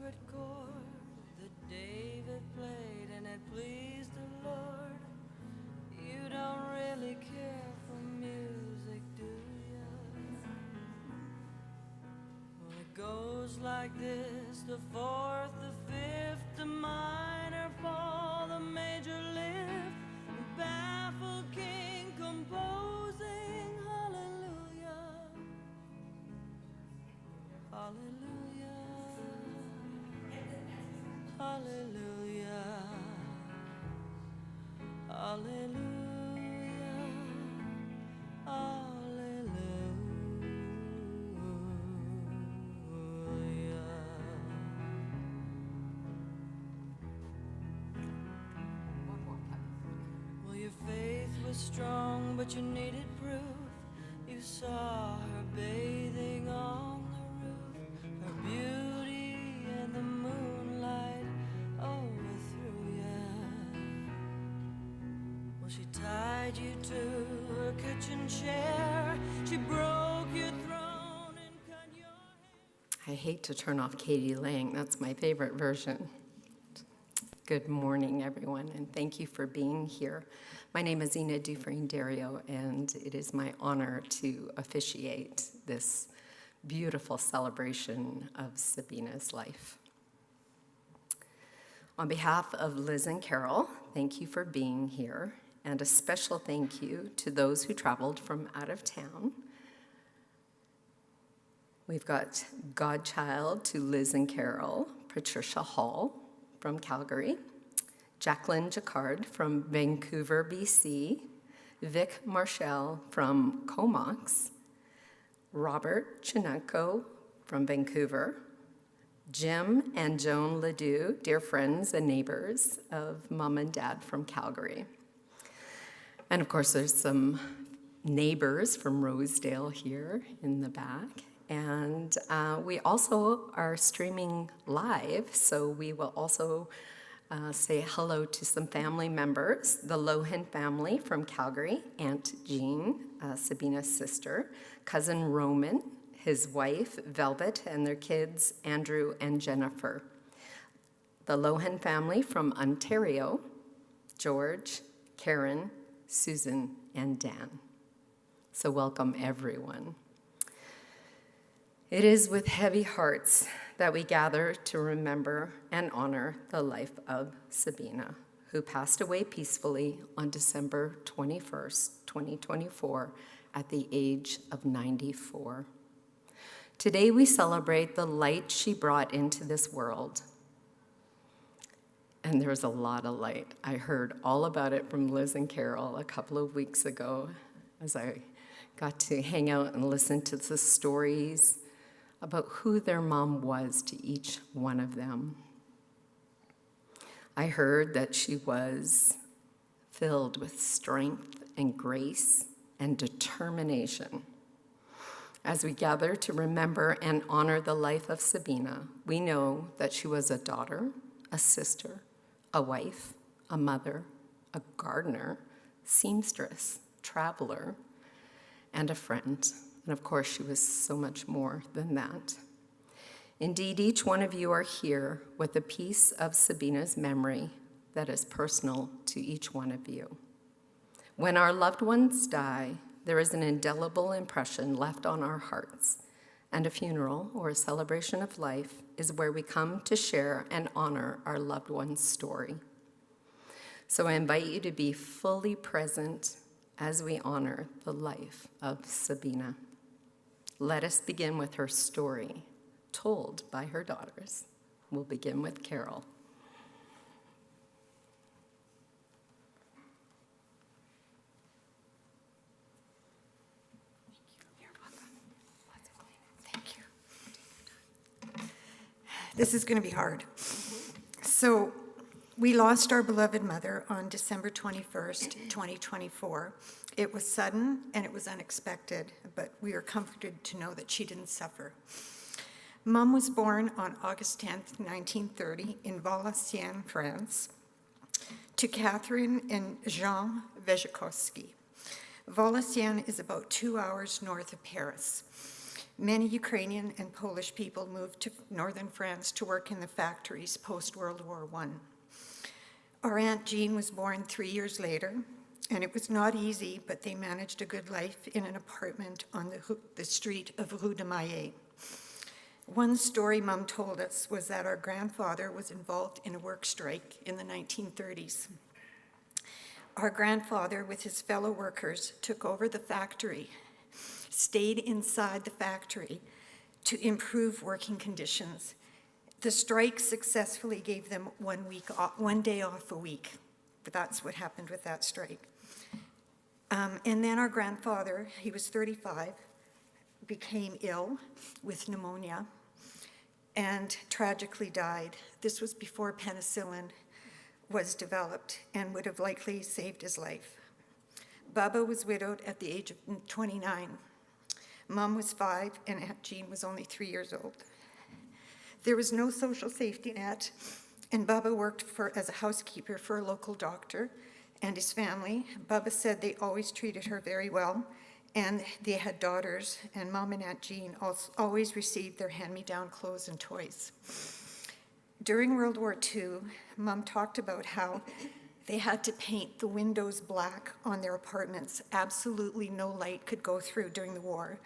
favorite chord that David played and it pleased the Lord. You don't really care for music, do you? Well, it goes like this: the fourth, the fifth, the minor fall, the major lift, the baffled king composing hallelujah, hallelujah, hallelujah, hallelujah. Strong, but you needed proof. You saw her bathing on the roof. Her beauty and the moonlight overthrew ya. Well, she tied you to her kitchen chair. She broke your throne and cut your hair. I hate to turn off Katie Lang. That's my favorite version. Good morning, everyone, and thank you for being here. My name is Ina Dufresne-Dario, and it is my honor to officiate this beautiful celebration of Sabina's life. On behalf of Liz and Carole, thank you for being here, and a special thank you to those who traveled from out of town. We've got godchild to Liz and Carole, Patricia Hall from Calgary, Jacqueline Jacquard from Vancouver, BC, Vic Marshall from Comox, Robert Chinenko from Vancouver, Jim and Joan Ledoux, dear friends and neighbors of Mom and Dad from Calgary. And of course, there's some neighbors from Rosedale here in the back. And we also are streaming live, so we will also say hello to some family members. The Lohin family from Calgary, Aunt Jean, Sabina's sister, cousin Roman, his wife Velvet, and their kids Andrew and Jennifer. The Lohin family from Ontario, George, Karen, Susan, and Dan. So welcome everyone. It is with heavy hearts that we gather to remember and honor the life of Sabina, who passed away peacefully on December 21st, 2024, at the age of 94. Today we celebrate the light she brought into this world. And there's a lot of light. I heard all about it from Liz and Carole a couple of weeks ago as I got to hang out and listen to the stories about who their mom was to each one of them. I heard that she was filled with strength and grace and determination. As we gather to remember and honor the life of Sabina, we know that she was a daughter, a sister, a wife, a mother, a gardener, seamstress, traveler, and a friend. And of course, she was so much more than that. Indeed, each one of you are here with a piece of Sabina's memory that is personal to each one of you. When our loved ones die, there is an indelible impression left on our hearts, and a funeral or a celebration of life is where we come to share and honor our loved one's story. So I invite you to be fully present as we honor the life of Sabina. Let us begin with her story, told by her daughters. We'll begin with Carole. You're welcome. Thank you. This is going to be hard. So, we lost our beloved mother on December 21st, 2024. It was sudden and it was unexpected, but we are comforted to know that she didn't suffer. Mom was born on August 10th, 1930 in Valenciennes, France, to Catherine and Jean Szwajkowski. Valenciennes is about 2 hours north of Paris. Many Ukrainian and Polish people moved to northern France to work in the factories post-World War I. Our Aunt Jean was born 3 years later, and it was not easy, but they managed a good life in an apartment on the street of Rue de Maillet. One story Mom told us was that our grandfather was involved in a work strike in the 1930s. Our grandfather, with his fellow workers, took over the factory, stayed inside the factory to improve working conditions. The strike successfully gave them 1 day off a week, but that's what happened with that strike. And then our grandfather, he was 35, became ill with pneumonia and tragically died. This was before penicillin was developed and would have likely saved his life. Baba was widowed at the age of 29. Mom was 5 and Aunt Jean was only 3 years old. There was no social safety net, and Baba worked as a housekeeper for a local doctor and his family. Baba said they always treated her very well, and they had daughters, and Mom and Aunt Jean always received their hand-me-down clothes and toys. During World War II, Mom talked about how they had to paint the windows black on their apartments. Absolutely no light could go through during the war,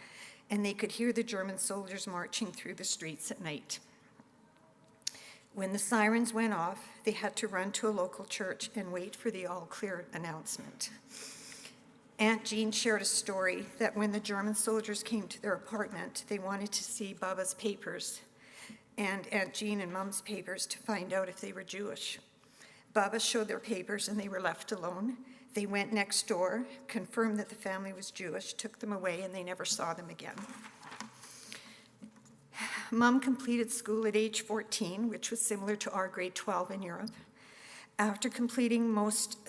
and they could hear the German soldiers marching through the streets at night. When the sirens went off, they had to run to a local church and wait for the all-clear announcement. Aunt Jean shared a story that when the German soldiers came to their apartment, they wanted to see Baba's papers and Aunt Jean and Mom's papers to find out if they were Jewish. Baba showed their papers and they were left alone. They went next door, confirmed that the family was Jewish, took them away, and they never saw them again. Mom completed school at age 14, which was similar to our grade 12 in Europe. After completing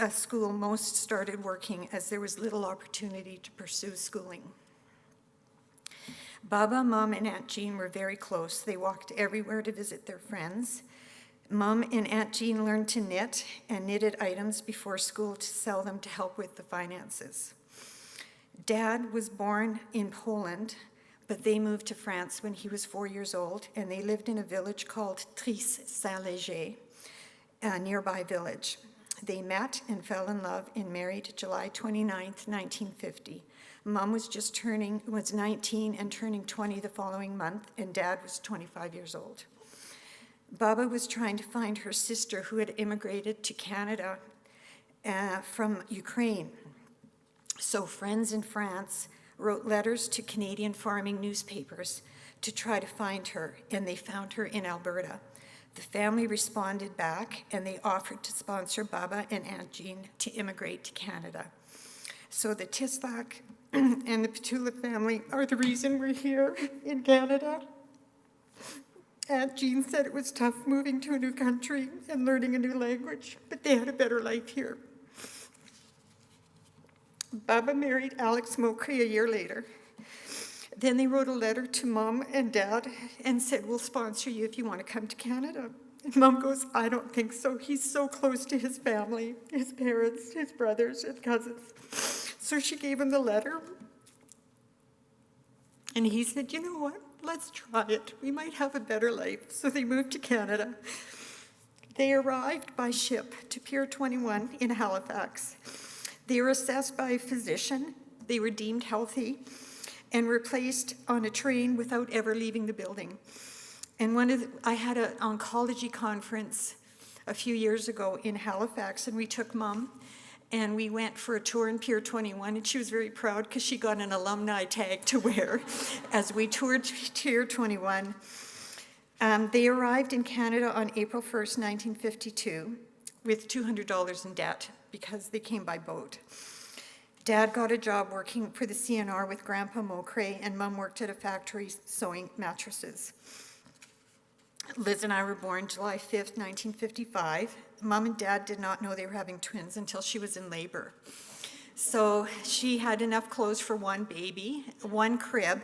school, most started working as there was little opportunity to pursue schooling. Baba, Mom, and Aunt Jean were very close. They walked everywhere to visit their friends. Mom and Aunt Jean learned to knit and knitted items before school to sell them to help with the finances. Dad was born in Poland, but they moved to France when he was 4 years old, and they lived in a village called Tris-Saint-Léger, a nearby village. They met and fell in love and married July 29th, 1950. Mom was 19 and turning 20 the following month, and Dad was 25 years old. Baba was trying to find her sister who had immigrated to Canada from Ukraine. So friends in France wrote letters to Canadian farming newspapers to try to find her, and they found her in Alberta. The family responded back, and they offered to sponsor Baba and Aunt Jean to immigrate to Canada. So the Tislak and the Pitula family are the reason we're here in Canada. Aunt Jean said it was tough moving to a new country and learning a new language, but they had a better life here. Baba married Alex Mokri a year later. Then they wrote a letter to Mom and Dad and said, we'll sponsor you if you want to come to Canada. And Mom goes, I don't think so. He's so close to his family, his parents, his brothers, and cousins. So she gave him the letter. And he said, you know what? Let's try it. We might have a better life. So they moved to Canada. They arrived by ship to Pier 21 in Halifax. They were assessed by a physician. They were deemed healthy and were placed on a train without ever leaving the building. And I had an oncology conference a few years ago in Halifax, and we took Mom, and we went for a tour in Pier 21, and she was very proud because she got an alumni tag to wear as we toured Pier 21. They arrived in Canada on April 1st, 1952, with $200 in debt because they came by boat. Dad got a job working for the CNR with Grandpa Mokre, and Mom worked at a factory sewing mattresses. Liz and I were born July 5th, 1955. Mom and Dad did not know they were having twins until she was in labor. So she had enough clothes for one baby, one crib,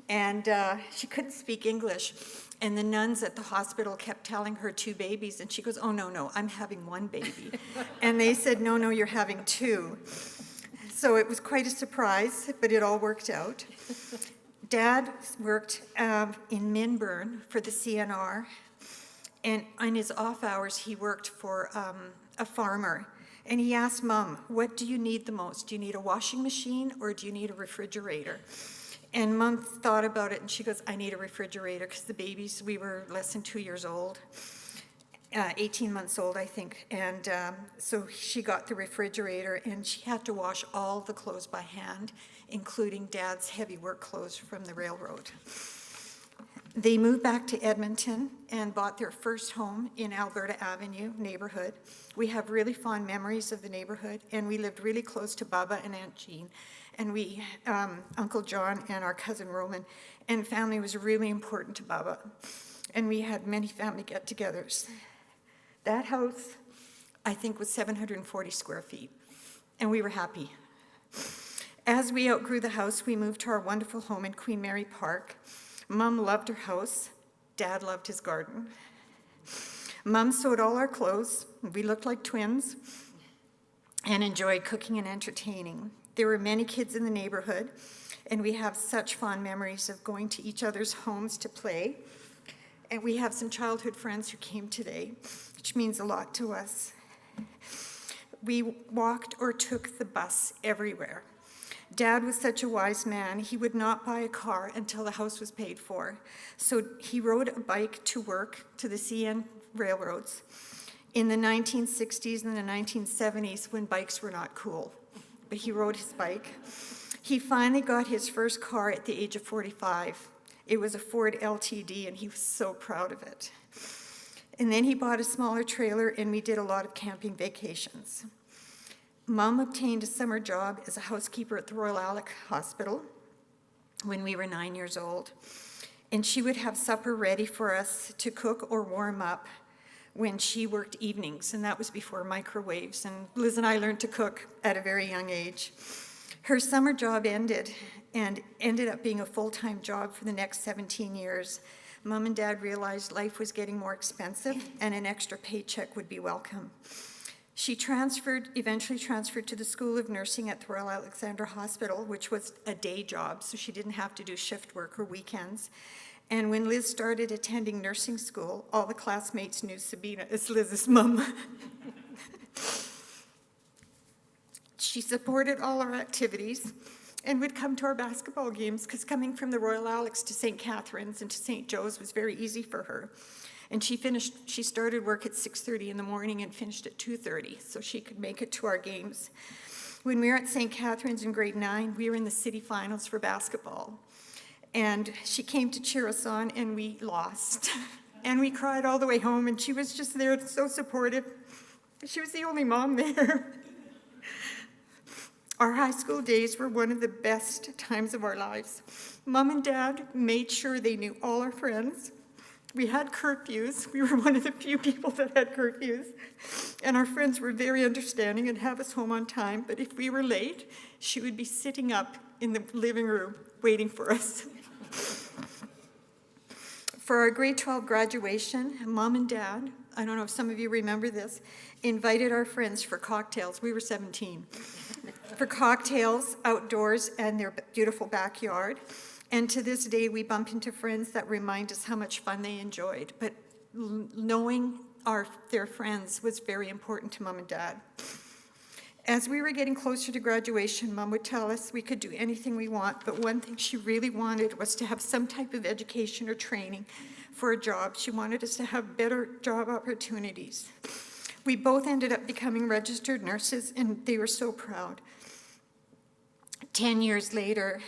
and she couldn't speak English. And the nuns at the hospital kept telling her 2 babies, and she goes, oh, no, I'm having 1 baby. And they said, no, you're having 2. So it was quite a surprise, but it all worked out. Dad worked in Minburn for the CNR, and on his off hours, he worked for a farmer. And he asked Mom, what do you need the most? Do you need a washing machine or do you need a refrigerator? And Mom thought about it and she goes, I need a refrigerator, because the babies, we were less than 2 years old, 18 months old, I think. And so she got the refrigerator, and she had to wash all the clothes by hand, including Dad's heavy work clothes from the railroad. They moved back to Edmonton and bought their first home in Alberta Avenue neighborhood. We have really fond memories of the neighborhood, and we lived really close to Baba and Aunt Jean, and we, Uncle John and our cousin Roman, and family was really important to Baba. And we had many family get-togethers. That house, I think, was 740 square feet, and we were happy. As we outgrew the house, we moved to our wonderful home in Queen Mary Park. Mom loved her house. Dad loved his garden. Mom sewed all our clothes. We looked like twins and enjoyed cooking and entertaining. There were many kids in the neighborhood, and we have such fond memories of going to each other's homes to play. And we have some childhood friends who came today, which means a lot to us. We walked or took the bus everywhere. Dad was such a wise man, he would not buy a car until the house was paid for. So he rode a bike to work to the CN railroads in the 1960s and the 1970s when bikes were not cool. But he rode his bike. He finally got his first car at the age of 45. It was a Ford LTD, and he was so proud of it. And then he bought a smaller trailer, and we did a lot of camping vacations. Mom obtained a summer job as a housekeeper at the Royal Alec Hospital when we were 9 years old. And she would have supper ready for us to cook or warm up when she worked evenings, and that was before microwaves. And Liz and I learned to cook at a very young age. Her summer job ended and ended up being a full-time job for the next 17 years. Mom and Dad realized life was getting more expensive and an extra paycheck would be welcome. She eventually transferred to the School of Nursing at the Royal Alexandra Hospital, which was a day job, so she didn't have to do shift work or weekends. And when Liz started attending nursing school, all the classmates knew Sabina as Liz's mom. She supported all our activities and would come to our basketball games, because coming from the Royal Alex to St. Catharines and to St. Joe's was very easy for her. And she started work at 6:30 in the morning and finished at 2:30, so she could make it to our games. When we were at St. Catharines in grade 9, we were in the city finals for basketball. And she came to cheer us on, and we lost. And we cried all the way home, and she was just there, so supportive. She was the only mom there. Our high school days were one of the best times of our lives. Mom and Dad made sure they knew all our friends. We had curfews. We were one of the few people that had curfews. And our friends were very understanding and have us home on time. But if we were late, she would be sitting up in the living room waiting for us. For our grade 12 graduation, Mom and Dad, I don't know if some of you remember this, invited our friends for cocktails. We were 17. For cocktails outdoors and their beautiful backyard. And to this day, we bump into friends that remind us how much fun they enjoyed. But knowing their friends was very important to Mom and Dad. As we were getting closer to graduation, Mom would tell us we could do anything we want, but one thing she really wanted was to have some type of education or training for a job. She wanted us to have better job opportunities. We both ended up becoming registered nurses, and they were so proud. 10 years later,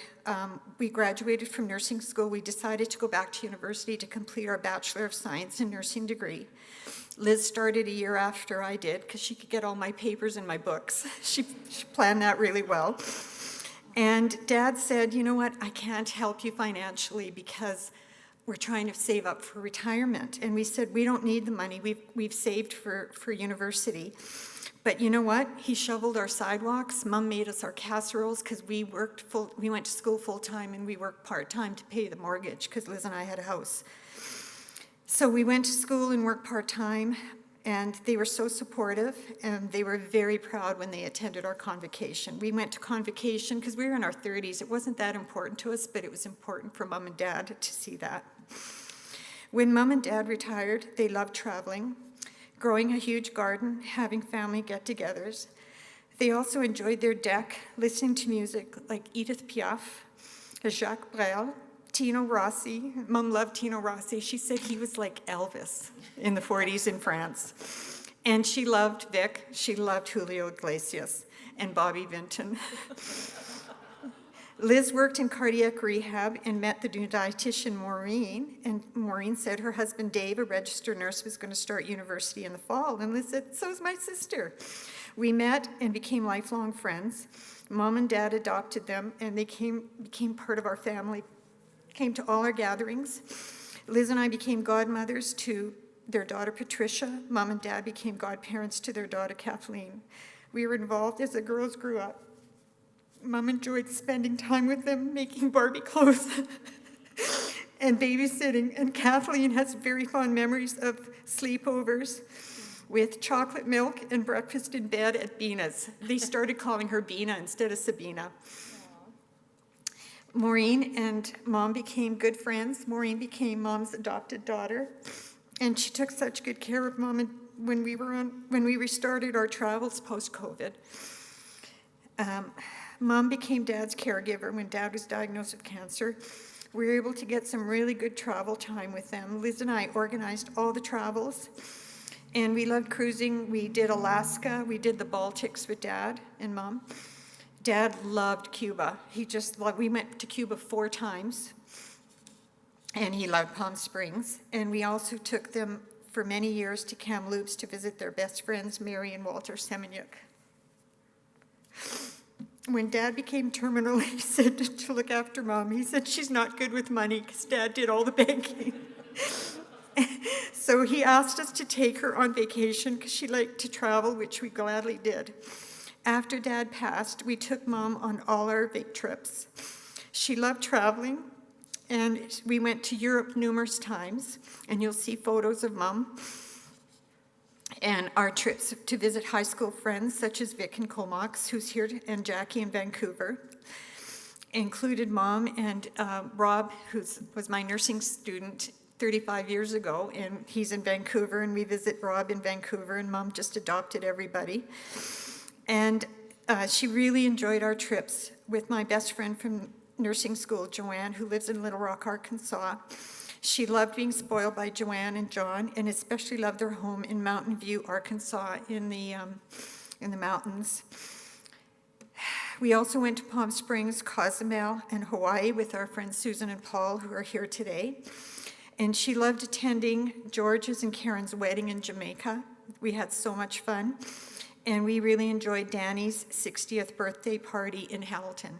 we graduated from nursing school. We decided to go back to university to complete our Bachelor of Science in Nursing degree. Liz started a year after I did because she could get all my papers and my books. She planned that really well. And Dad said, you know what, I can't help you financially because we're trying to save up for retirement. And we said, we don't need the money. We've saved for university. But you know what? He shoveled our sidewalks. Mom made us our casseroles because we went to school full-time and we worked part-time to pay the mortgage because Liz and I had a house. So we went to school and worked part-time. And they were so supportive, and they were very proud when they attended our convocation. We went to convocation because we were in our 30s. It wasn't that important to us, but it was important for Mom and Dad to see that. When Mom and Dad retired, they loved traveling, growing a huge garden, having family get-togethers. They also enjoyed their deck, listening to music like Edith Piaf, Jacques Brel, Tino Rossi. Mom loved Tino Rossi. She said he was like Elvis in the 40s in France. And she loved Vic. She loved Julio Iglesias and Bobby Vinton. Liz worked in cardiac rehab and met the new dietitian Maureen. And Maureen said her husband Dave, a registered nurse, was going to start university in the fall. And Liz said, so is my sister. We met and became lifelong friends. Mom and Dad adopted them, and they became part of our family. Came to all our gatherings. Liz and I became godmothers to their daughter Patricia. Mom and Dad became godparents to their daughter Kathleen. We were involved as the girls grew up. Mom enjoyed spending time with them, making Barbie clothes and babysitting. And Kathleen has very fond memories of sleepovers with chocolate milk and breakfast in bed at Bina's. They started calling her Bina instead of Sabina. Maureen and Mom became good friends. Maureen became Mom's adopted daughter, and she took such good care of Mom when we restarted our travels post-COVID. Mom became Dad's caregiver when Dad was diagnosed with cancer. We were able to get some really good travel time with them. Liz and I organized all the travels, and we loved cruising. We did Alaska. We did the Baltics with Dad and Mom. Dad loved Cuba. We went to Cuba 4 times, and he loved Palm Springs. And we also took them for many years to Kamloops to visit their best friends, Mary and Walter Semeniuk. When Dad became terminal, he said to look after Mom, he said she's not good with money because Dad did all the banking. So he asked us to take her on vacation because she liked to travel, which we gladly did. After Dad passed, we took Mom on all our big trips. She loved traveling, and we went to Europe numerous times, and you'll see photos of Mom. And our trips to visit high school friends, such as Vic and Comox, who's here, and Jackie in Vancouver, included Mom and Rob, who was my nursing student 35 years ago, and he's in Vancouver, and we visit Rob in Vancouver, and Mom just adopted everybody. And she really enjoyed our trips with my best friend from nursing school, Joanne, who lives in Little Rock, Arkansas. She loved being spoiled by Joanne and John, and especially loved their home in Mountain View, Arkansas, in the mountains. We also went to Palm Springs, Cozumel, and Hawaii with our friends Susan and Paul, who are here today. And she loved attending George's and Karen's wedding in Jamaica. We had so much fun. And we really enjoyed Danny's 60th birthday party in Hamilton.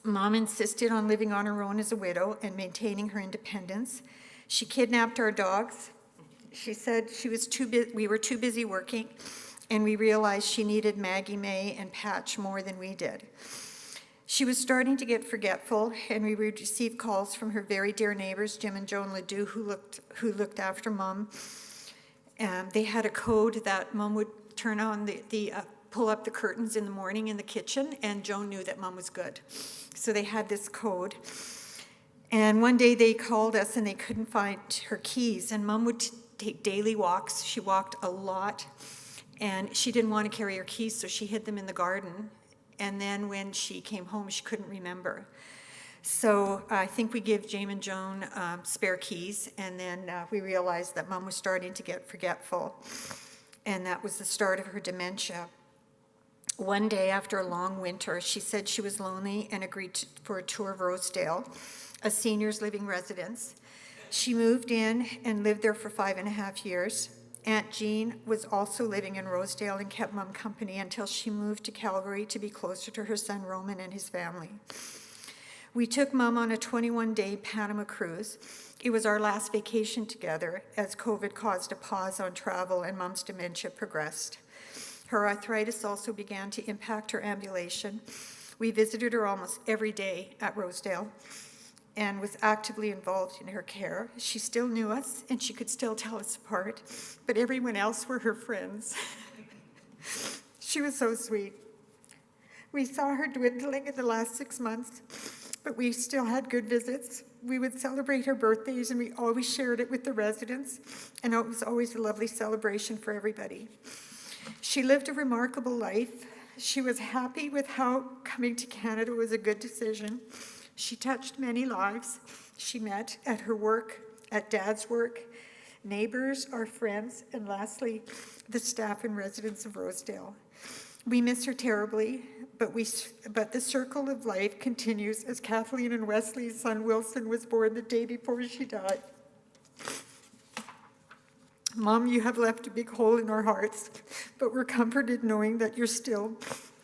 Mom insisted on living on her own as a widow and maintaining her independence. She kidnapped our dogs. She said we were too busy working, and we realized she needed Maggie May and Patch more than we did. She was starting to get forgetful, and we would receive calls from her very dear neighbors, Jim and Joan Ledoux, who looked after Mom. They had a code that Mom would turn on pull up the curtains in the morning in the kitchen, and Joan knew that Mom was good. So they had this code. And one day they called us and they couldn't find her keys, and Mom would take daily walks. She walked a lot, and she didn't want to carry her keys, so she hid them in the garden. And then when she came home, she couldn't remember. So I think we gave James and Joan spare keys, and then we realized that Mom was starting to get forgetful, and that was the start of her dementia. One day after a long winter, she said she was lonely and agreed for a tour of Rosedale, a seniors living residence. She moved in and lived there for 5.5 years. Aunt Jean was also living in Rosedale and kept Mom company until she moved to Calgary to be closer to her son Roman and his family. We took Mom on a 21-day Panama cruise. It was our last vacation together as COVID caused a pause on travel and Mom's dementia progressed. Her arthritis also began to impact her ambulation. We visited her almost every day at Rosedale, and was actively involved in her care. She still knew us, and she could still tell us apart, but everyone else were her friends. She was so sweet. We saw her dwindling in the last 6 months, but we still had good visits. We would celebrate her birthdays, and we always shared it with the residents, and it was always a lovely celebration for everybody. She lived a remarkable life. She was happy with how coming to Canada was a good decision. She touched many lives. She met at her work, at Dad's work, neighbours, our friends, and lastly, the staff and residents of Rosedale. We miss her terribly, but the circle of life continues as Kathleen and Wesley's son Wilson was born the day before she died. Mom, you have left a big hole in our hearts, but we're comforted knowing that you're still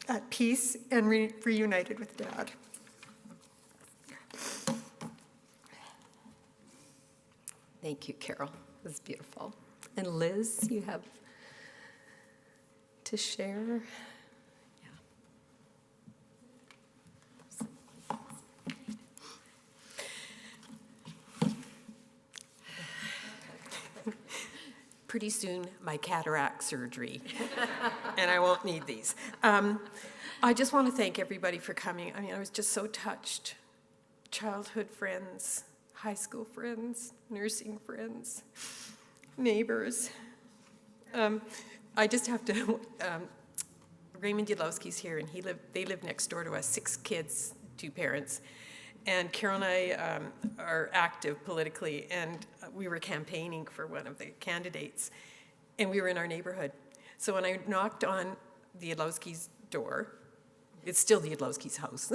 at peace and reunited with Dad. Thank you, Carole. It was beautiful. And Liz, you have to share. Pretty soon, my cataract surgery, and I won't need these. I just want to thank everybody for coming. I mean, I was just so touched. Childhood friends, high school friends, nursing friends, neighbors. I just have to, Raymond Yadlowski's here, and they live next door to us, 6 kids, 2 parents. And Carole and I are active politically, and we were campaigning for one of the candidates, and we were in our neighborhood. So when I knocked on the Yadlowski's door, it's still the Yadlowski's house,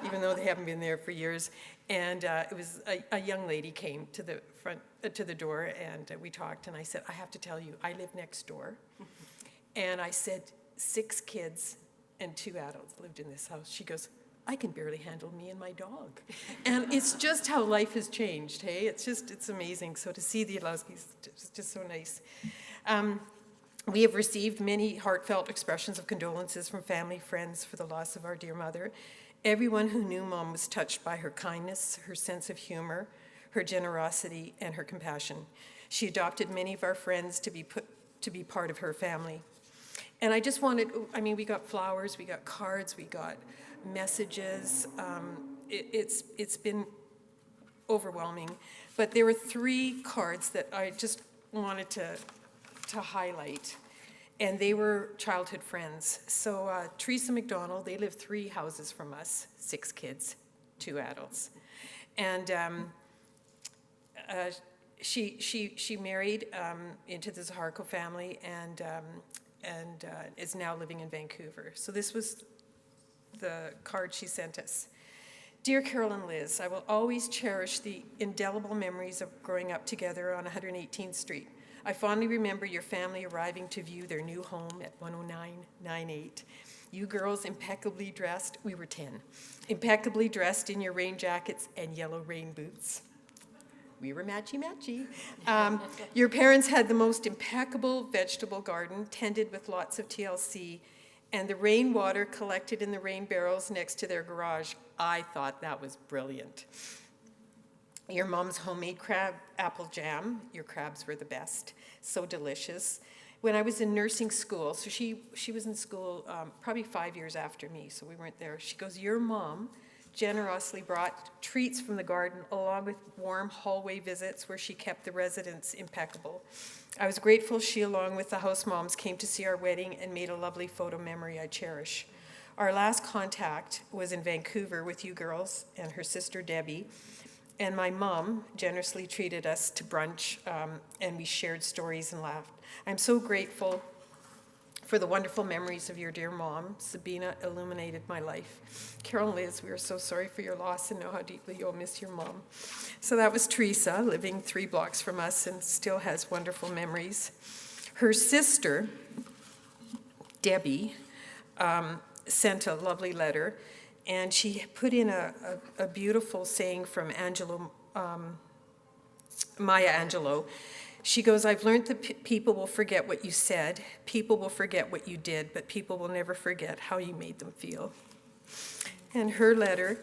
even though they haven't been there for years, and it was a young lady came to the front, to the door, and we talked, and I said, I have to tell you, I live next door. And I said, 6 kids and 2 adults lived in this house. She goes, I can barely handle me and my dog. And it's just how life has changed, hey? It's amazing. So to see the Yadlowskis is just so nice. We have received many heartfelt expressions of condolences from family, friends for the loss of our dear mother. Everyone who knew Mom was touched by her kindness, her sense of humor, her generosity, and her compassion. She adopted many of our friends to be part of her family. And I just wanted, I mean, we got flowers, we got cards, we got messages. It's been overwhelming. But there were 3 cards that I just wanted to highlight, and they were childhood friends. So Teresa McDonald, they live 3 houses from us, 6 kids, 2 adults. And she married into the Zaharko family and is now living in Vancouver. So this was the card she sent us. Dear Carole and Liz, I will always cherish the indelible memories of growing up together on 118th Street. I fondly remember your family arriving to view their new home at 10998. You girls impeccably dressed, we were 10, impeccably dressed in your rain jackets and yellow rain boots. We were matchy-matchy. Your parents had the most impeccable vegetable garden, tended with lots of TLC, and the rainwater collected in the rain barrels next to their garage. I thought that was brilliant. Your mom's homemade crab apple jam, your crabs were the best, so delicious. When I was in nursing school, so she was in school probably 5 years after me, so we weren't there. She goes, your mom generously brought treats from the garden along with warm hallway visits where she kept the residents impeccable. I was grateful she, along with the house moms, came to see our wedding and made a lovely photo memory I cherish. Our last contact was in Vancouver with you girls and her sister Debbie, and my mom generously treated us to brunch, and we shared stories and laughed. I'm so grateful for the wonderful memories of your dear mom. Sabina illuminated my life. Carole and Liz, we are so sorry for your loss and know how deeply you'll miss your mom. So that was Teresa, living 3 blocks from us and still has wonderful memories. Her sister, Debbie, sent a lovely letter, and she put in a beautiful saying from Maya Angelou. She goes, I've learned that people will forget what you said, people will forget what you did, but people will never forget how you made them feel. And her letter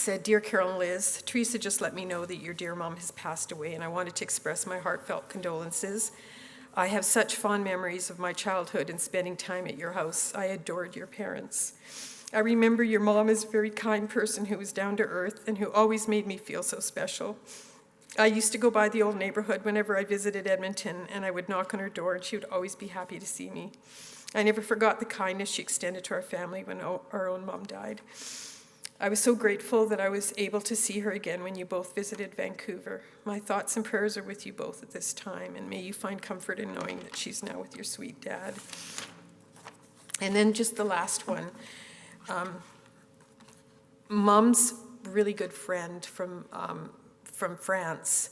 said, "Dear Carole and Liz, Teresa just let me know that your dear mom has passed away, and I wanted to express my heartfelt condolences. I have such fond memories of my childhood and spending time at your house. I adored your parents. I remember your mom as a very kind person who was down to earth and who always made me feel so special. I used to go by the old neighborhood whenever I visited Edmonton, and I would knock on her door, and she would always be happy to see me. I never forgot the kindness she extended to our family when our own mom died. I was so grateful that I was able to see her again when you both visited Vancouver. My thoughts and prayers are with you both at this time, and may you find comfort in knowing that she's now with your sweet dad." And then just the last one. Mom's really good friend from France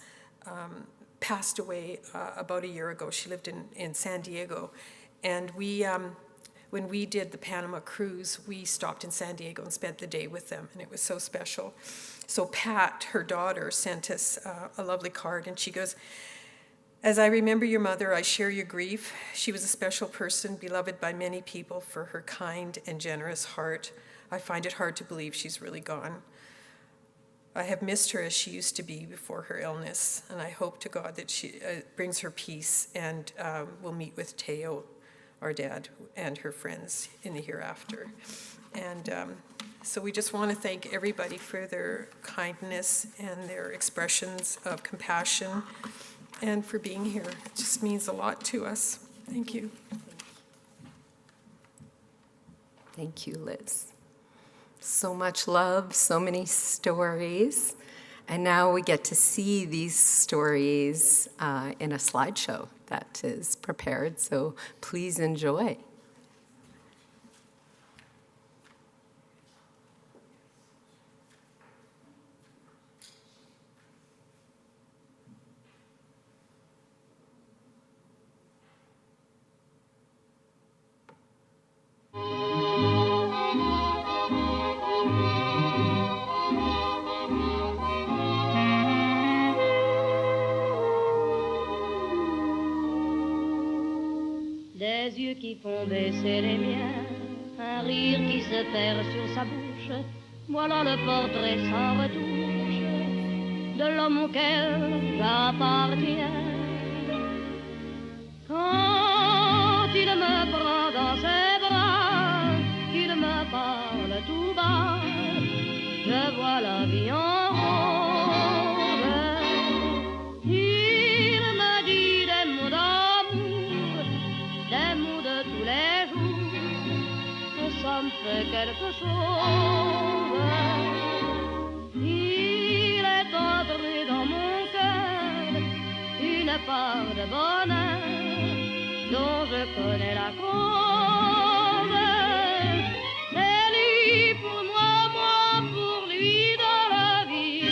passed away about a year ago. She lived in San Diego. And when we did the Panama cruise, we stopped in San Diego and spent the day with them, and it was so special. So Pat, her daughter, sent us a lovely card, and she goes, "As I remember your mother, I share your grief. She was a special person, beloved by many people for her kind and generous heart. I find it hard to believe she's really gone. I have missed her as she used to be before her illness, and I hope to God that she brings her peace and will meet with Theo, our dad, and her friends in the hereafter." And so we just want to thank everybody for their kindness and their expressions of compassion and for being here. It just means a lot to us. Thank you. Thank you, Liz. So much love, so many stories. And now we get to see these stories in a slideshow that is prepared, so please enjoy. Des yeux qui font baisser les miens, un rire qui se perd sur sa bouche, voilà le portrait sans retouche de l'homme auquel j'appartiens. Quand il me prend dans ses bras, qu'il me parle tout bas, je vois la vie en rose. Il me dit des mots d'amour, des mots de tous les jours, que ça me fait quelque chose. Il est entré dans mon cœur une part de bonheur dont je connais la cause. C'est lui pour moi, moi pour lui dans la vie.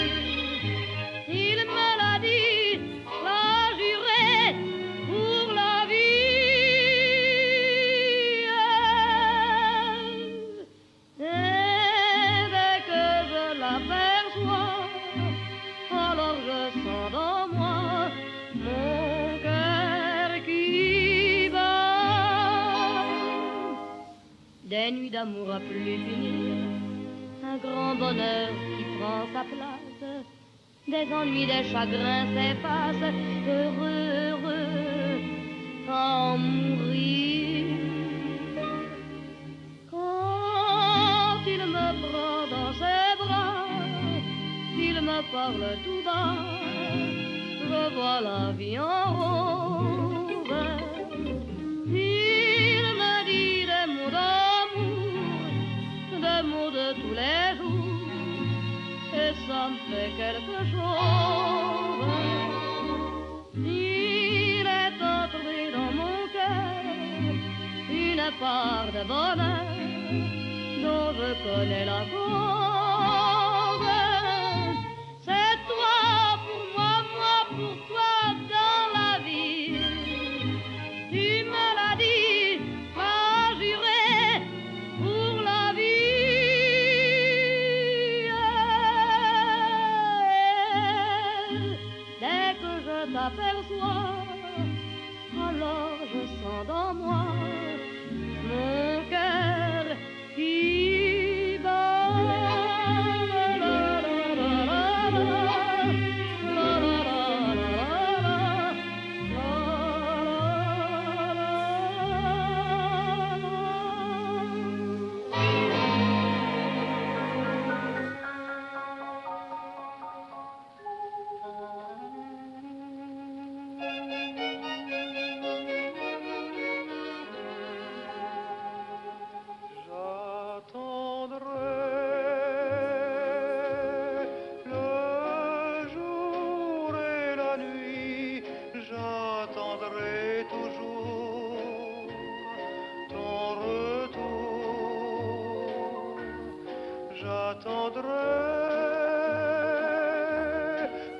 Il me l'a dit, l'a juré pour la vie. Et dès que je l'aperçois, alors je sens dans moi mon cœur qui bat. Des nuits d'amour à plus finir, un grand bonheur qui prend sa place, des ennuis, des chagrins s'effacent, heureux, heureux, à en mourir. Quand il me prend dans ses bras, qu'il me parle tout bas, je vois la vie en rose. Il me dit des mots d'amour, des mots de tous les jours, et ça me fait quelque chose. Il est entré dans mon cœur une part de bonheur dont je connais la cause. C'est toi pour moi, moi pour toi dans la vie. Tu me l'as dit, m'as juré pour la vie. Dès que je t'aperçois, alors je sens dans moi mon cœur qui bat. La, la, j'attendrai,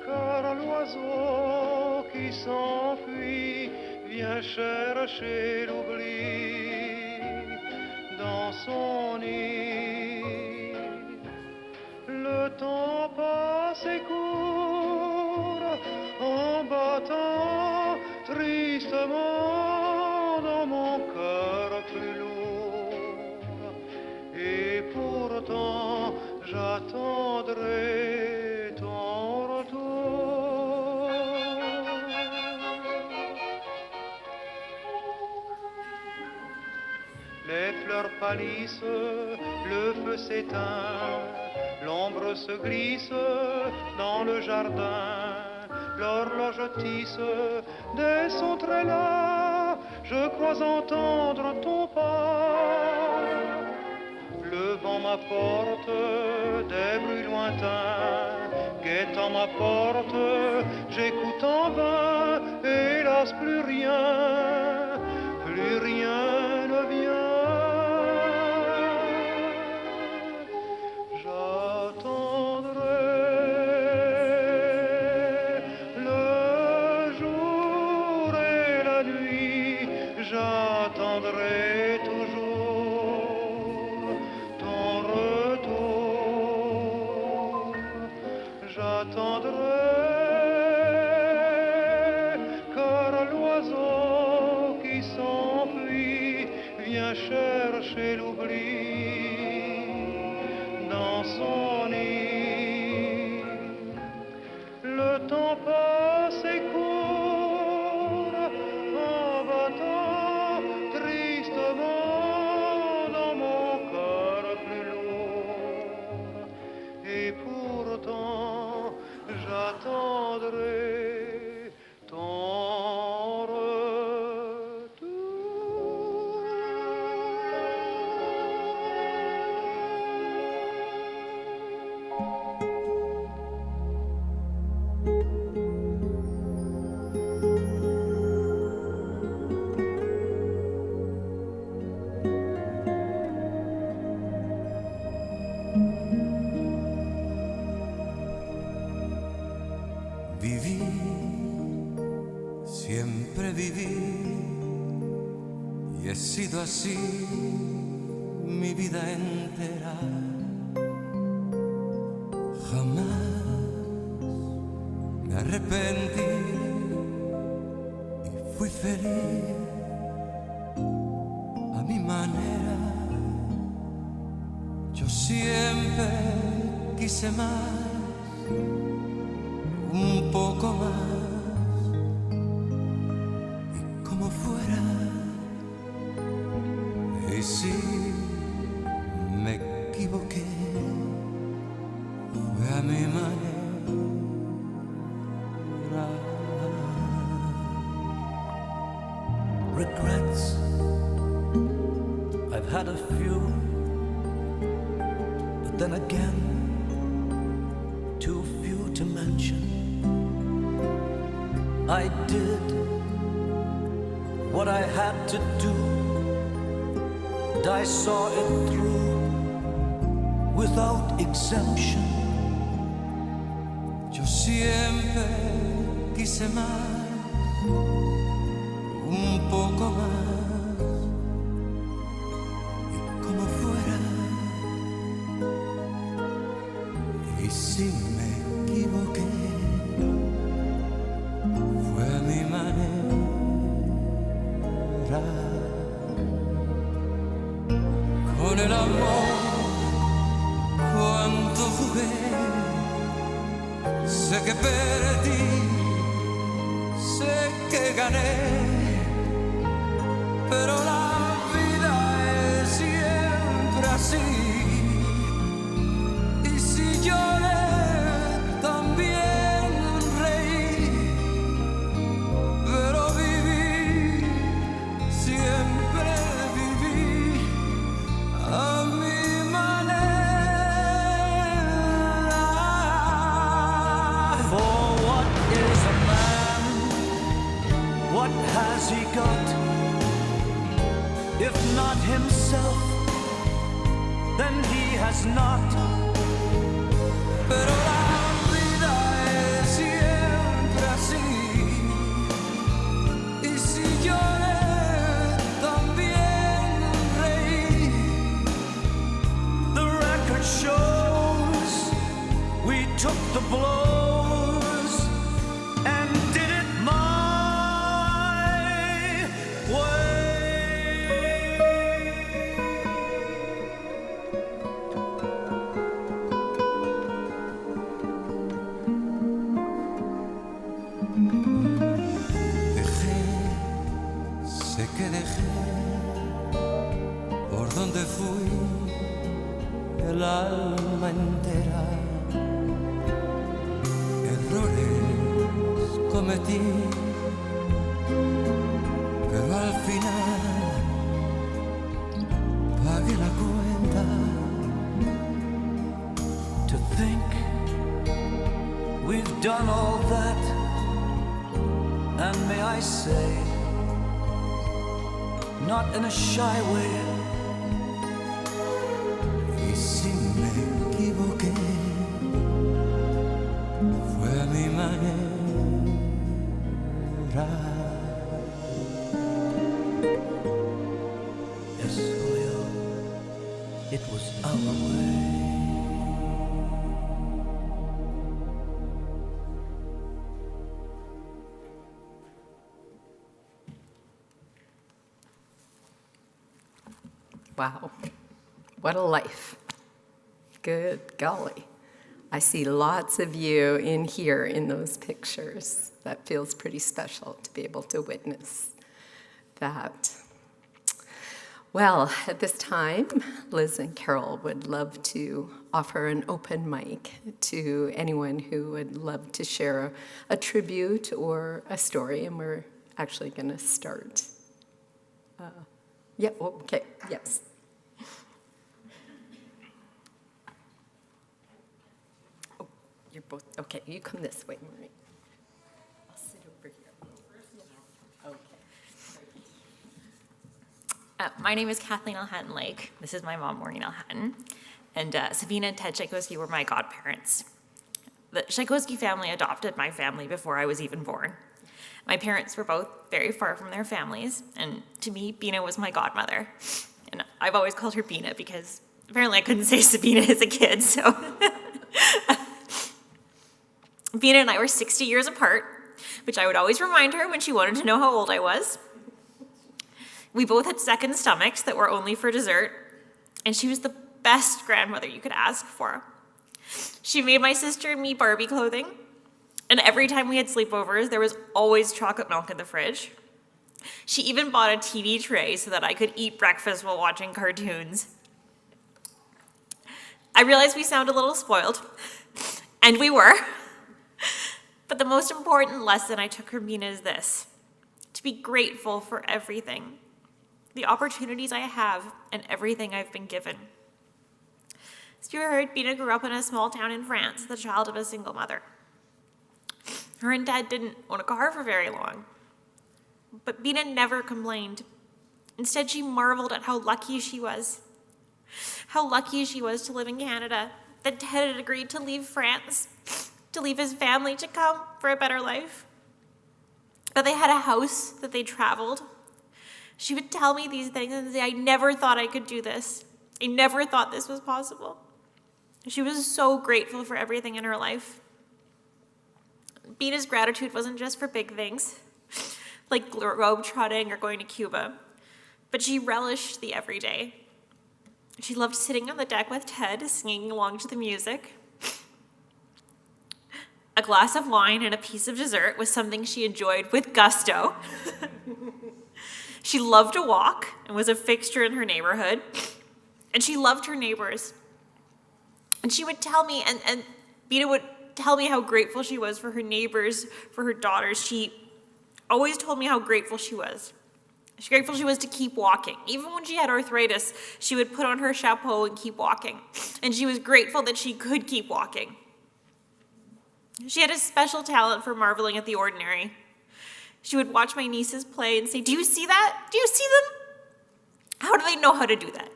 car l'oiseau qui s'enfuit vient chercher l'oubli dans son nid. Le temps passe et court en battant tristement dans mon cœur plus lourd. Et pourtant j'attendrai ton retour. Les fleurs pâlissent, le feu s'éteint, l'ombre se glisse dans le jardin, l'horloge tisse des sons très las, je crois entendre ton pas. Le vent m'apporte des bruits lointains, guettant ma porte, j'écoute en vain, hélas plus rien ne vient. J'attendrai toujours ton retour. J'attendrai, car l'oiseau qui s'enfuit vient chercher l'oubli dans son nid. Le temps passe et court en battant tristement dans mon cœur plus lourd. Et pourtant j'attendrai ton retour. Viví, siempre viví, y he sido así mi vida entera. Jamás me arrepentí y fui feliz a mi manera. Yo siempre quise más, un poco más, y como fuera. Y si me equivoqué, fue a mi manera. Regrets, I've had a few, but then again, too few to mention. I did what I had to do, and I saw it through without exemption. Yo siempre quise más, un poco más, y como fuera. Y si me equivoqué, fue a mi manera. Con el amor cuánto jugué, sé que perdí, sé que gané, pero la vida es siempre así. Y si lloré, también reí, pero viví, siempre viví a mi manera. For what is a man? What has he got? If not himself, then he has not pero la vida es siempre así. Y si lloré, también reí. The record shows we took the blows and did it my way. Sé que dejé por donde fui el alma entera. Errores cometí, pero al final pagué la cuenta. To think we've done all that, and may I say, not in a shy way, y si me equivoqué, fue a mi manera. Yes, Julio, it was our way. Wow, what a life. Good golly. I see lots of you in here in those pictures. That feels pretty special to be able to witness that. Well, at this time, Liz and Carole would love to offer an open mic to anyone who would love to share a tribute or a story, and we're actually going to start. Yeah, okay, yes. Oh, you're both, okay, you come this way, Maureen. I'll sit over here. Okay. My name is Kathleen Elhatton-Lake. This is my mom, Maureen Elhatton. And Sabina and Ted Szwajkowski were my godparents. The Szwajkowski family adopted my family before I was even born. My parents were both very far from their families, and to me, Bina was my godmother. And I've always called her Bina because apparently I couldn't say Sabina as a kid, so. Bina and I were 60 years apart, which I would always remind her when she wanted to know how old I was. We both had second stomachs that were only for dessert, and she was the best grandmother you could ask for. She made my sister and me Barbie clothing, and every time we had sleepovers, there was always chocolate milk in the fridge. She even bought a TV tray so that I could eat breakfast while watching cartoons. I realized we sound a little spoiled, and we were. But the most important lesson I took from Bina is this: to be grateful for everything, the opportunities I have, and everything I've been given. As you heard, Bina grew up in a small town in France, the child of a single mother. Her and Dad didn't own a car for very long, but Bina never complained. Instead, she marveled at how lucky she was. How lucky she was to live in Canada, that Ted had agreed to leave France, to leave his family to come for a better life. That they had a house, that they traveled. She would tell me these things and say, I never thought I could do this. I never thought this was possible. She was so grateful for everything in her life. Bina's gratitude wasn't just for big things, like globe-trotting or going to Cuba, but she relished the everyday. She loved sitting on the deck with Ted, singing along to the music. A glass of wine and a piece of dessert was something she enjoyed with gusto. She loved to walk and was a fixture in her neighborhood, and she loved her neighbors. And she would tell me, and Bina would tell me how grateful she was for her neighbors, for her daughters. She always told me how grateful she was. She's grateful she was to keep walking. Even when she had arthritis, she would put on her chapeau and keep walking. And she was grateful that she could keep walking. She had a special talent for marveling at the ordinary. She would watch my nieces play and say, do you see that? Do you see them? How do they know how to do that?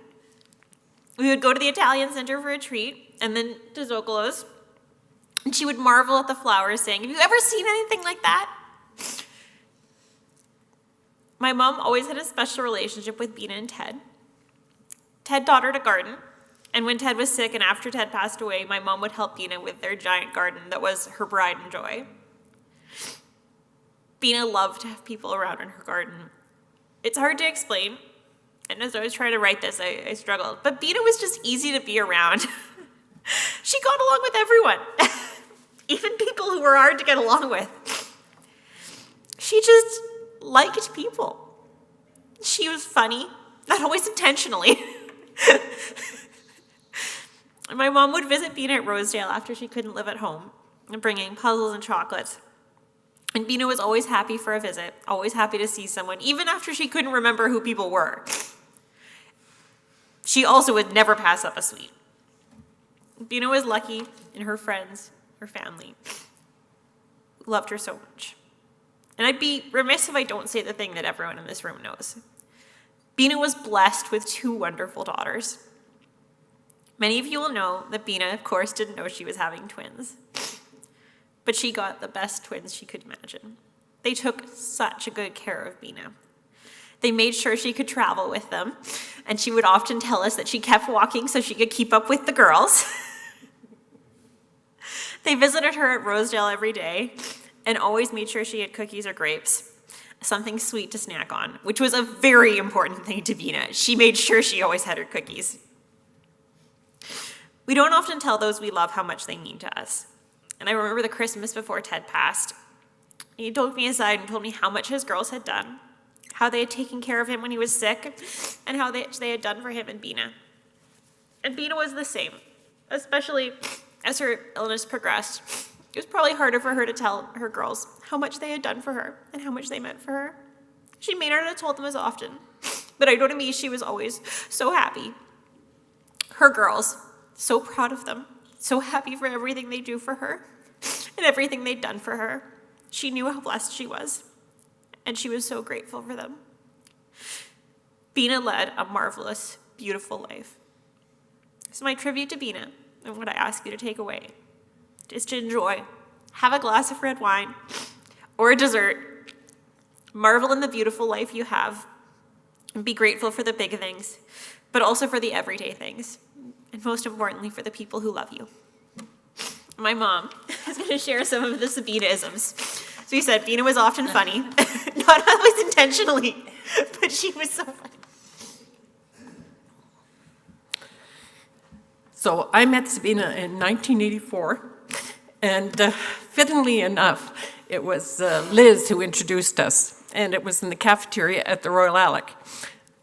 We would go to the Italian Center for a treat, and then to Zoccolo's, And she would marvel at the flowers, saying, "Have you ever seen anything like that?" My mom always had a special relationship with Bina and Ted. Ted taught her to garden, and when Ted was sick and after Ted passed away, my mom would help Bina with their giant garden that was her pride and joy. Bina loved to have people around in her garden. It's hard to explain, and as I was trying to write this, I struggled. But Bina was just easy to be around. She got along with everyone, even people who were hard to get along with. She just liked people. She was funny, not always intentionally. My mom would visit Bina at Rosedale after she couldn't live at home, and bringing puzzles and chocolates. And Bina was always happy for a visit, always happy to see someone, even after she couldn't remember who people were. She also would never pass up a sweet. Bina was lucky in her friends, her family, who loved her so much. And I'd be remiss if I don't say the thing that everyone in this room knows. Bina was blessed with 2 wonderful daughters. Many of you will know that Bina, of course, didn't know she was having twins. But she got the best twins she could imagine. They took such a good care of Bina. They made sure she could travel with them, and she would often tell us that she kept walking so she could keep up with the girls. They visited her at Rosedale every day and always made sure she had cookies or grapes, something sweet to snack on, which was a very important thing to Bina. She made sure she always had her cookies. We don't often tell those we love how much they mean to us. And I remember the Christmas before Ted passed. He took me aside and told me how much his girls had done, how they had taken care of him when he was sick, and how they had done for him and Bina. And Bina was the same, especially as her illness progressed. It was probably harder for her to tell her girls how much they had done for her and how much they meant for her. She may not have told them as often, but I know to me she was always so happy. Her girls, so proud of them, so happy for everything they do for her and everything they'd done for her. She knew how blessed she was, and she was so grateful for them. Bina led a marvelous, beautiful life. So my tribute to Bina, and what I ask you to take away, is to enjoy, have a glass of red wine or a dessert, marvel in the beautiful life you have, and be grateful for the big things, but also for the everyday things, and most importantly, for the people who love you. My mom is going to share some of the Sabina-isms. So he said, Bina was often funny, not always intentionally, but she was so funny. So I met Sabina in 1984, and fittingly enough, it was Liz who introduced us, and it was in the cafeteria at the Royal Alec.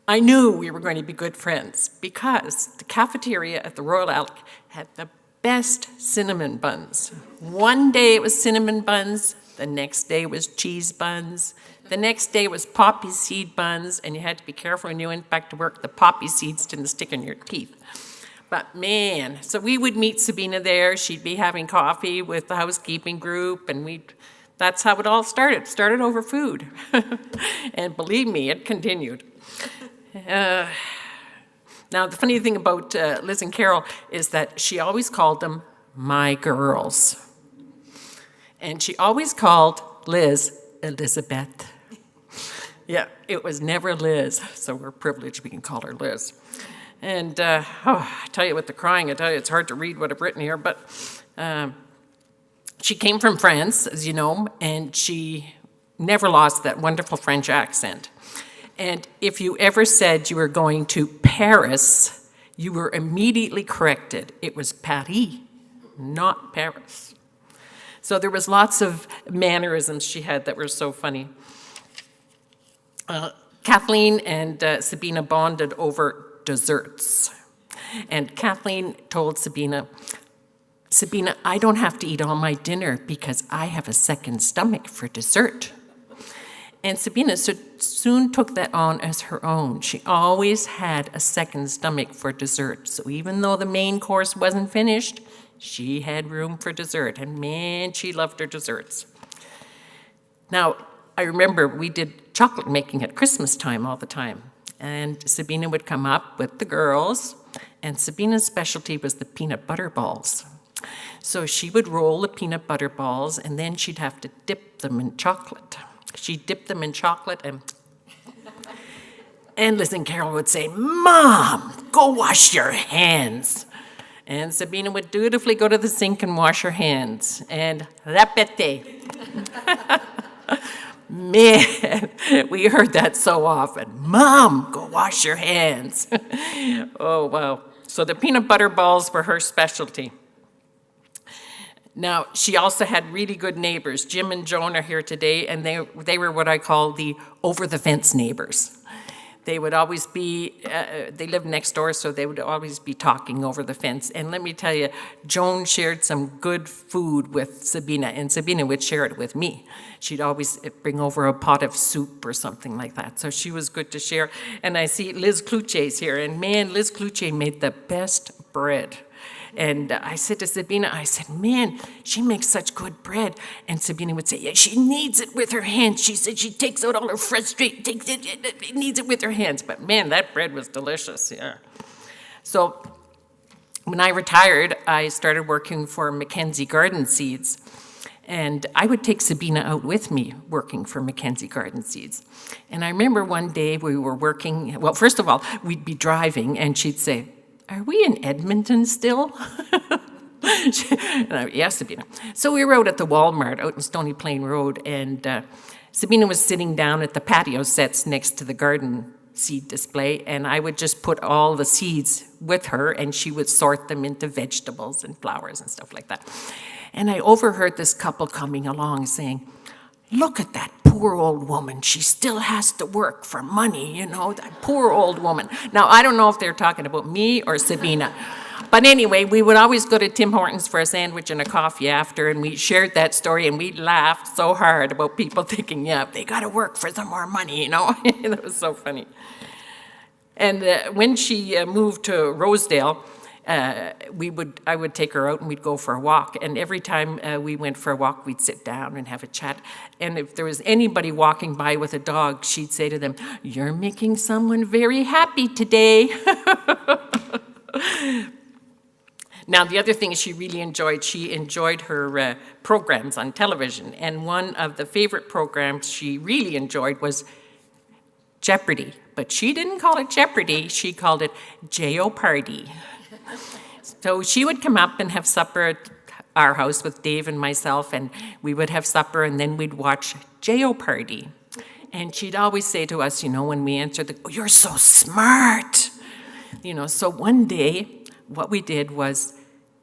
I knew we were going to be good friends because the cafeteria at the Royal Alec had the best cinnamon buns. One day it was cinnamon buns, the next day was cheese buns, the next day was poppy seed buns, and you had to be careful when you went back to work, the poppy seeds didn't stick in your teeth. But man, so we would meet Sabina there, she'd be having coffee with the housekeeping group, and that's how it all started. It started over food. And believe me, it continued. Now, the funny thing about Liz and Carole is that she always called them my girls. And she always called Liz Elizabeth. Yeah, it was never Liz, so we're privileged we can call her Liz. And, I tell you, with the crying, I tell you, it's hard to read what I've written here, but she came from France, as you know, and she never lost that wonderful French accent. And if you ever said you were going to Paris, you were immediately corrected. It was Paris, not Paris. So there was lots of mannerisms she had that were so funny. Kathleen and Sabina bonded over desserts. And Kathleen told Sabina, I don't have to eat all my dinner because I have a second stomach for dessert. And Sabina soon took that on as her own. She always had a second stomach for dessert. So even though the main course wasn't finished, she had room for dessert. And man, she loved her desserts. Now, I remember we did chocolate making at Christmas time all the time. And Sabina would come up with the girls, and Sabina's specialty was the peanut butter balls. So she would roll the peanut butter balls, and then she'd have to dip them in chocolate. She'd dip them in chocolate, and Liz and Carole would say, "Mom, go wash your hands." And Sabina would dutifully go to the sink and wash her hands. And repete. Man, we heard that so often. "Mom, go wash your hands." Oh, wow. So the peanut butter balls were her specialty. Now, she also had really good neighbors. Jim and Joan are here today, and they were what I call the over-the-fence neighbors. They would always be, they lived next door, so they would always be talking over the fence. And let me tell you, Joan shared some good food with Sabina, and Sabina would share it with me. She'd always bring over a pot of soup or something like that. So she was good to share. And I see Liz Kluche's here, and man, Liz Kluche made the best bread. And I said to Sabina, I said, "Man, she makes such good bread." And Sabina would say, "Yeah, she kneads it with her hands." She said she takes out all her frustration, kneads it with her hands. But man, that bread was delicious, yeah. So when I retired, I started working for Mackenzie Garden Seeds. And I would take Sabina out with me working for Mackenzie Garden Seeds. And I remember one day we were working, well, first of all, we'd be driving and she'd say, "Are we in Edmonton still?" Yes, Sabina. So we were out at the Walmart out in Stony Plain Road, and Sabina was sitting down at the patio sets next to the garden seed display, and I would just put all the seeds with her, and she would sort them into vegetables and flowers and stuff like that. And I overheard this couple coming along saying, "Look at that poor old woman. She still has to work for money, you know, that poor old woman." Now, I don't know if they're talking about me or Sabina. But anyway, we would always go to Tim Hortons for a sandwich and a coffee after, and we shared that story, and we laughed so hard about people thinking, yeah, they got to work for some more money, you know. That was so funny. And when she moved to Rosedale, I would take her out and we'd go for a walk. And every time we went for a walk, we'd sit down and have a chat. And if there was anybody walking by with a dog, she'd say to them, "You're making someone very happy today." Now, the other thing she really enjoyed her programs on television. And one of the favorite programs she really enjoyed was Jeopardy. But she didn't call it Jeopardy, she called it Jeopardy. So she would come up and have supper at our house with Dave and myself, and we would have supper, and then we'd watch Jeopardy. And she'd always say to us, you know, when we answered, "Oh, you're so smart." You know, so one day, what we did was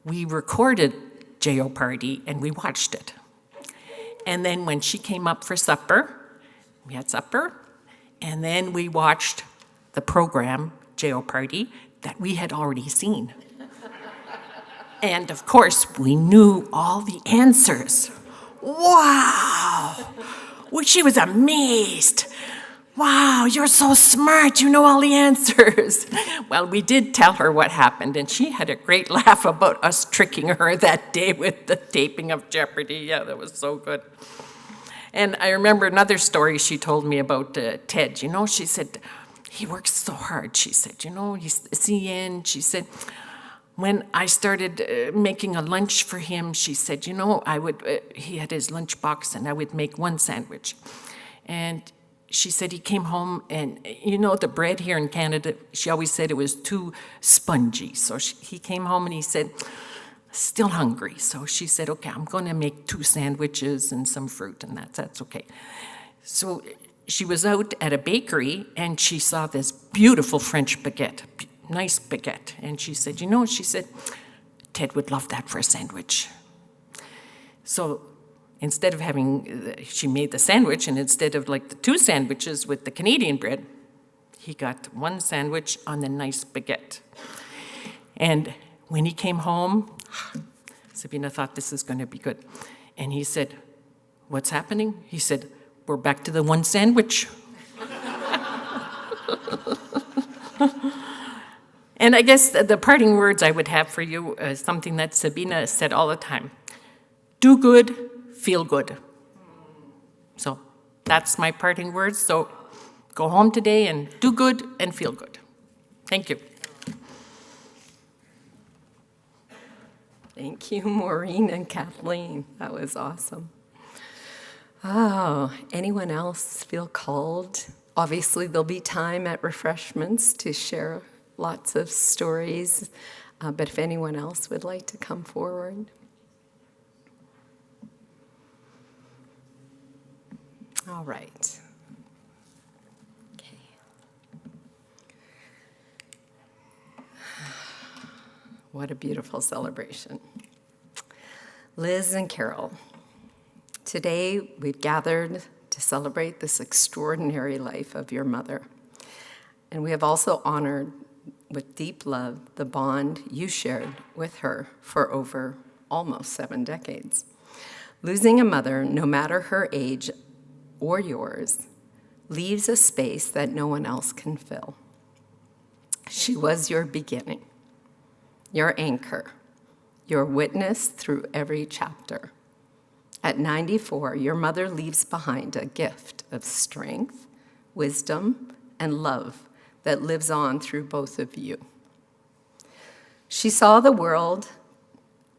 we recorded Jeopardy and we watched it. And then when she came up for supper, we had supper, and then we watched the program, Jeopardy, that we had already seen. And of course, we knew all the answers. Wow! Well, she was amazed. "Wow, you're so smart, you know all the answers." Well, we did tell her what happened, and she had a great laugh about us tricking her that day with the taping of Jeopardy. Yeah, that was so good. And I remember another story she told me about Ted. You know, she said, "He works so hard," she said. "You know, he's CN," she said. "When I started making a lunch for him," she said, "you know, he had his lunch box and I would make one sandwich." And she said he came home and, you know, the bread here in Canada, she always said it was too spongy. So he came home and he said, "Still hungry." So she said, "Okay, I'm going to make 2 sandwiches and some fruit," and that's okay. So she was out at a bakery and she saw this beautiful French baguette, nice baguette. And she said, "You know," she said, "Ted would love that for a sandwich." So instead of she made the sandwich, and instead of like the 2 sandwiches with the Canadian bread, he got 1 sandwich on the nice baguette. And when he came home, Sabina thought this is going to be good. And he said, "What's happening?" He said, "We're back to the 1 sandwich." And I guess the parting words I would have for you is something that Sabina said all the time. Do good, feel good. So that's my parting words. So go home today and do good and feel good. Thank you. Thank you, Maureen and Kathleen. That was awesome. Oh, anyone else feel called? Obviously, there'll be time at refreshments to share lots of stories, but if anyone else would like to come forward. All right. Okay. What a beautiful celebration. Liz and Carole, today we've gathered to celebrate this extraordinary life of your mother. And we have also honored with deep love the bond you shared with her for over almost 7 decades. Losing a mother, no matter her age or yours, leaves a space that no one else can fill. She was your beginning, your anchor, your witness through every chapter. At 94, your mother leaves behind a gift of strength, wisdom, and love that lives on through both of you. She saw the world,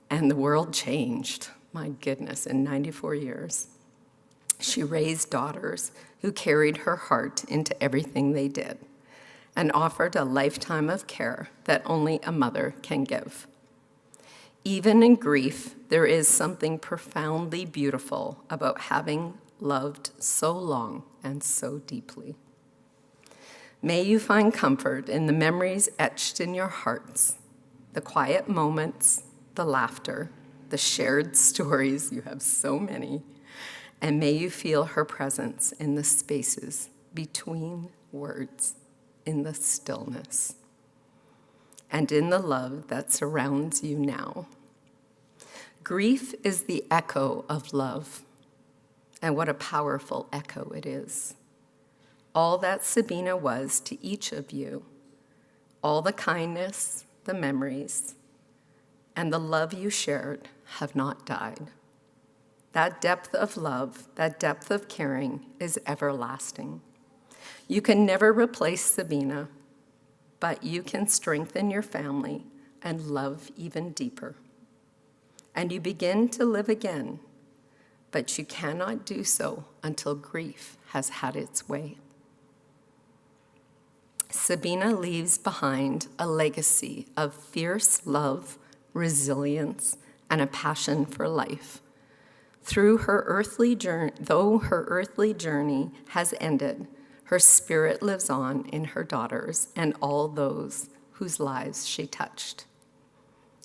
and the world changed, my goodness, in 94 years. She raised daughters who carried her heart into everything they did and offered a lifetime of care that only a mother can give. Even in grief, there is something profoundly beautiful about having loved so long and so deeply. May you find comfort in the memories etched in your hearts, the quiet moments, the laughter, the shared stories, you have so many, and may you feel her presence in the spaces between words, in the stillness, and in the love that surrounds you now. Grief is the echo of love, and what a powerful echo it is. All that Sabina was to each of you, all the kindness, the memories, and the love you shared have not died. That depth of love, that depth of caring is everlasting. You can never replace Sabina, but you can strengthen your family and love even deeper. And you begin to live again, but you cannot do so until grief has had its way. Sabina leaves behind a legacy of fierce love, resilience, and a passion for life. Though her earthly journey has ended, her spirit lives on in her daughters and all those whose lives she touched.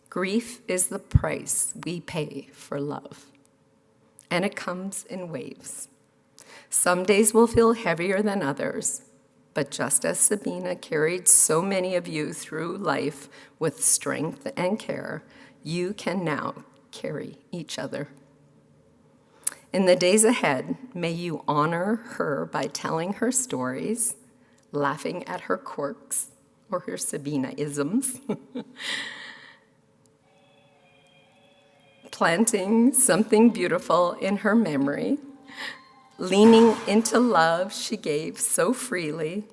Grief is the price we pay for love, and it comes in waves. Some days will feel heavier than others, but just as Sabina carried so many of you through life with strength and care, you can now carry each other. In the days ahead, may you honor her by telling her stories, laughing at her quirks or her Sabina-isms, planting something beautiful in her memory, leaning into love she gave so freely.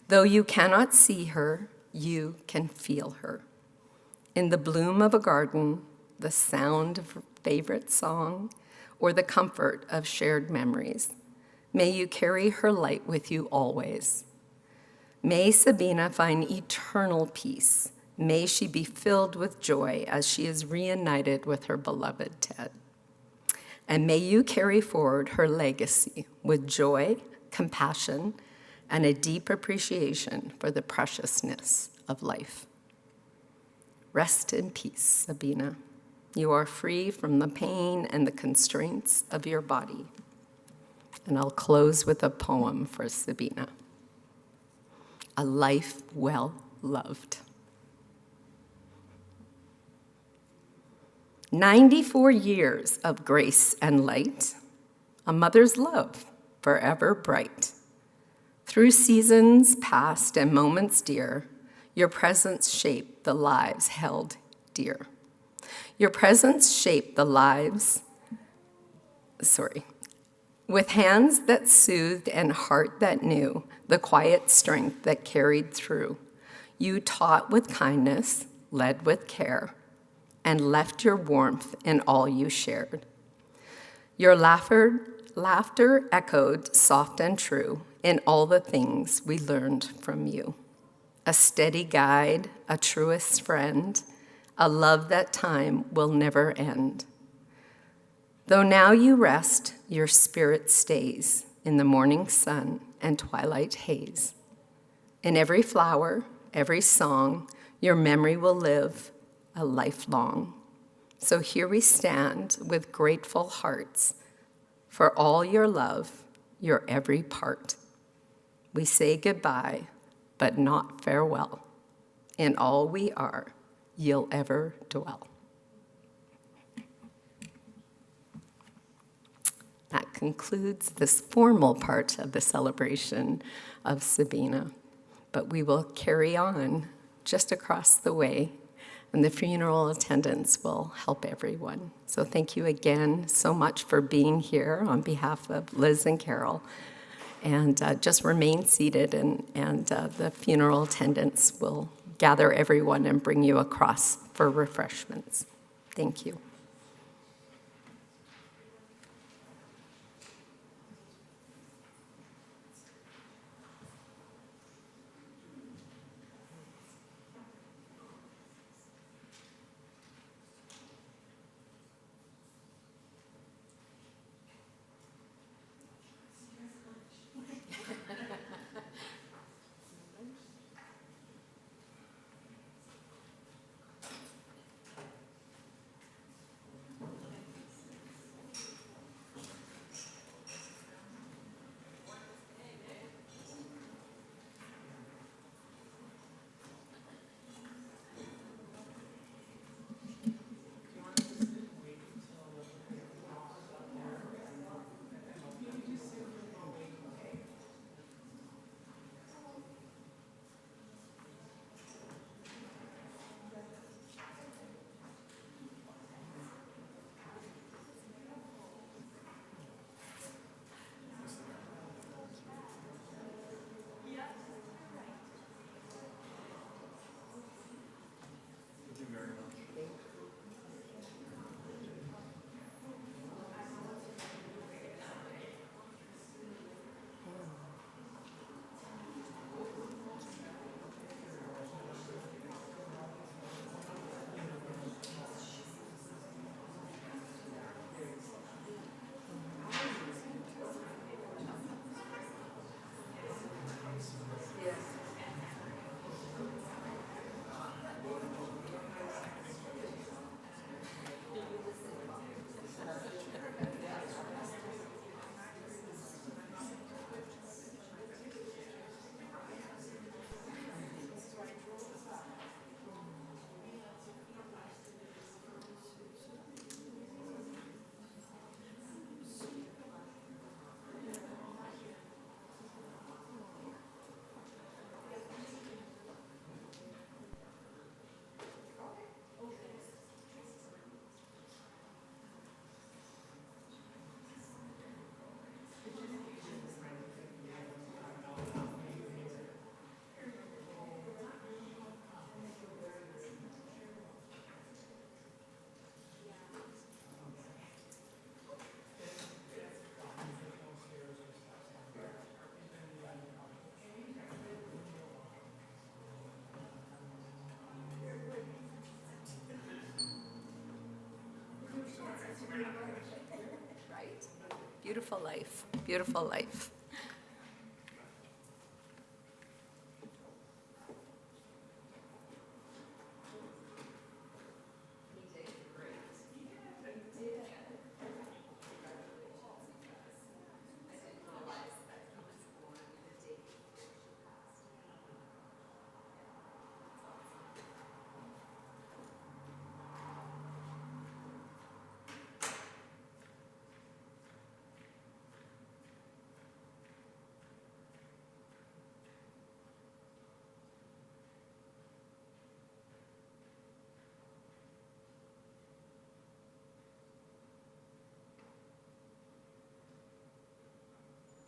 Though you cannot see her, you can feel her. In the bloom of a garden, the sound of a favorite song, or the comfort of shared memories. May you carry her light with you always. May Sabina find eternal peace. May she be filled with joy as she is reunited with her beloved Ted. And may you carry forward her legacy with joy, compassion, and a deep appreciation for the preciousness of life. Rest in peace, Sabina. You are free from the pain and the constraints of your body. And I'll close with a poem for Sabina. A life well loved. 94 years of grace and light, a mother's love forever bright. Through seasons past and moments dear, your presence shaped the lives held dear. Your presence shaped the lives, with hands that soothed and heart that knew, the quiet strength that carried through. You taught with kindness, led with care, and left your warmth in all you shared. Your laughter echoed soft and true in all the things we learned from you. A steady guide, a truest friend, a love that time will never end. Though now you rest, your spirit stays in the morning sun and twilight haze. In every flower, every song, your memory will live a lifelong. So here we stand with grateful hearts for all your love, your every part. We say goodbye, but not farewell. In all we are, you'll ever dwell. That concludes this formal part of the celebration of Sabina, but we will carry on just across the way, and the funeral attendants will help everyone. So thank you again so much for being here on behalf of Liz and Carole, and just remain seated, and the funeral attendants will gather everyone and bring you across for refreshments. Thank you. Right? Beautiful life, beautiful life.